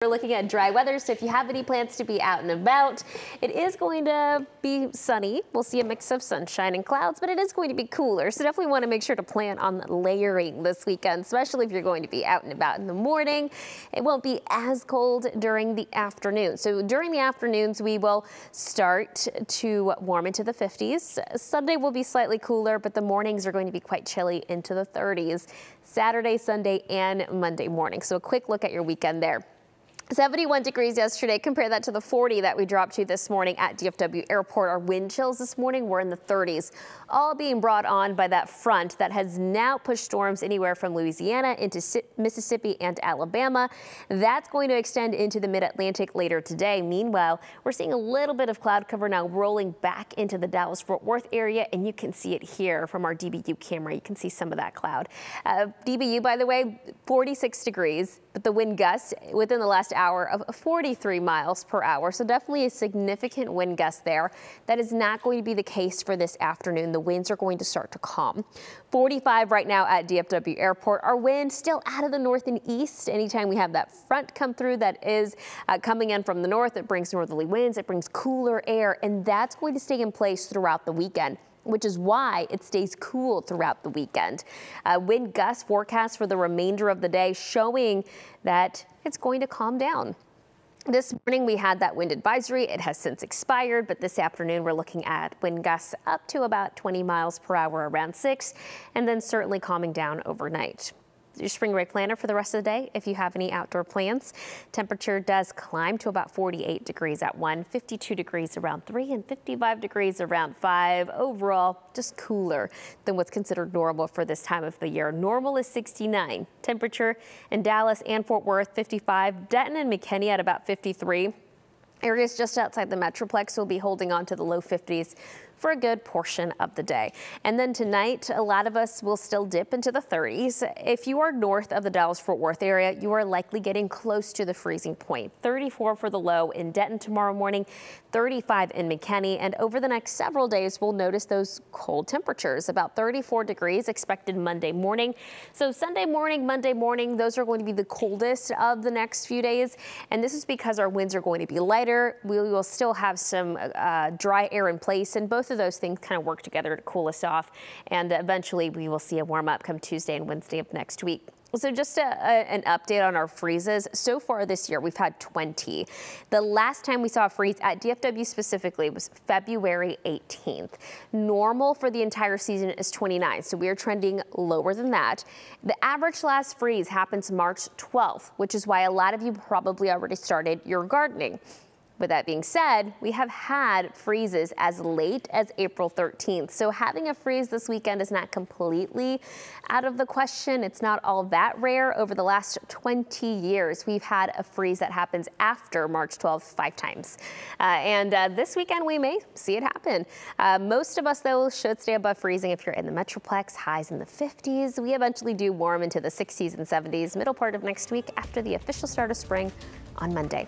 We're looking at dry weather, so if you have any plans to be out and about, it is going to be sunny. We'll see a mix of sunshine and clouds, but it is going to be cooler. So definitely want to make sure to plan on layering this weekend, especially if you're going to be out and about in the morning. It won't be as cold during the afternoon. So during the afternoons, we will start to warm into the 50s. Sunday will be slightly cooler, but the mornings are going to be quite chilly into the 30s. Saturday, Sunday, and Monday morning. So a quick look at your weekend there. 71 degrees yesterday. Compare that to the 40 that we dropped to this morning at DFW Airport. Our wind chills this morning were in the 30s, all being brought on by that front that has now pushed storms anywhere from Louisiana into Mississippi and Alabama. That's going to extend into the mid-Atlantic later today. Meanwhile, we're seeing a little bit of cloud cover now rolling back into the Dallas-Fort Worth area, and you can see it here from our DBU camera. You can see some of that cloud. DBU, by the way, 46 degrees, but the wind gusts within the last hour of 43 miles per hour. So definitely a significant wind gust there. That is not going to be the case for this afternoon. The winds are going to start to calm. 45 right now at DFW Airport. Our wind still out of the north and east. Anytime we have that front come through that is coming in from the north, it brings northerly winds, it brings cooler air, and that's going to stay in place throughout the weekend, which is why it stays cool throughout the weekend. Wind gust forecast for the remainder of the day showing that it's going to calm down. This morning we had that wind advisory. It has since expired, but this afternoon we're looking at wind gusts up to about 20 miles per hour around 6, and then certainly calming down overnight. Your spring break planner for the rest of the day if you have any outdoor plans. Temperature does climb to about 48 degrees at 1, 52 degrees around 3, and 55 degrees around 5. Overall, just cooler than what's considered normal for this time of the year. Normal is 69. Temperature in Dallas and Fort Worth, 55. Denton and McKinney at about 53. Areas just outside the Metroplex will be holding on to the low 50s for a good portion of the day. And then tonight, a lot of us will still dip into the 30s. If you are north of the Dallas-Fort Worth area, you are likely getting close to the freezing point. 34 for the low in Denton tomorrow morning, 35 in McKinney. And over the next several days, we'll notice those cold temperatures, about 34 degrees expected Monday morning. So Sunday morning, Monday morning, those are going to be the coldest of the next few days. And this is because our winds are going to be lighter. We will still have some dry air in place, and both of those things kind of work together to cool us off, and eventually we will see a warm up come Tuesday and Wednesday of next week. So just an update on our freezes. So far this year, we've had 20. The last time we saw a freeze at DFW specifically was February 18th. Normal for the entire season is 29, so we are trending lower than that. The average last freeze happens March 12th, which is why a lot of you probably already started your gardening. With that being said, we have had freezes as late as April 13th. So having a freeze this weekend is not completely out of the question. It's not all that rare. Over the last 20 years, we've had a freeze that happens after March 12th 5 times. This weekend, we may see it happen. Most of us, though, should stay above freezing if you're in the Metroplex. Highs in the 50s. We eventually do warm into the 60s and 70s middle part of next week after the official start of spring on Monday.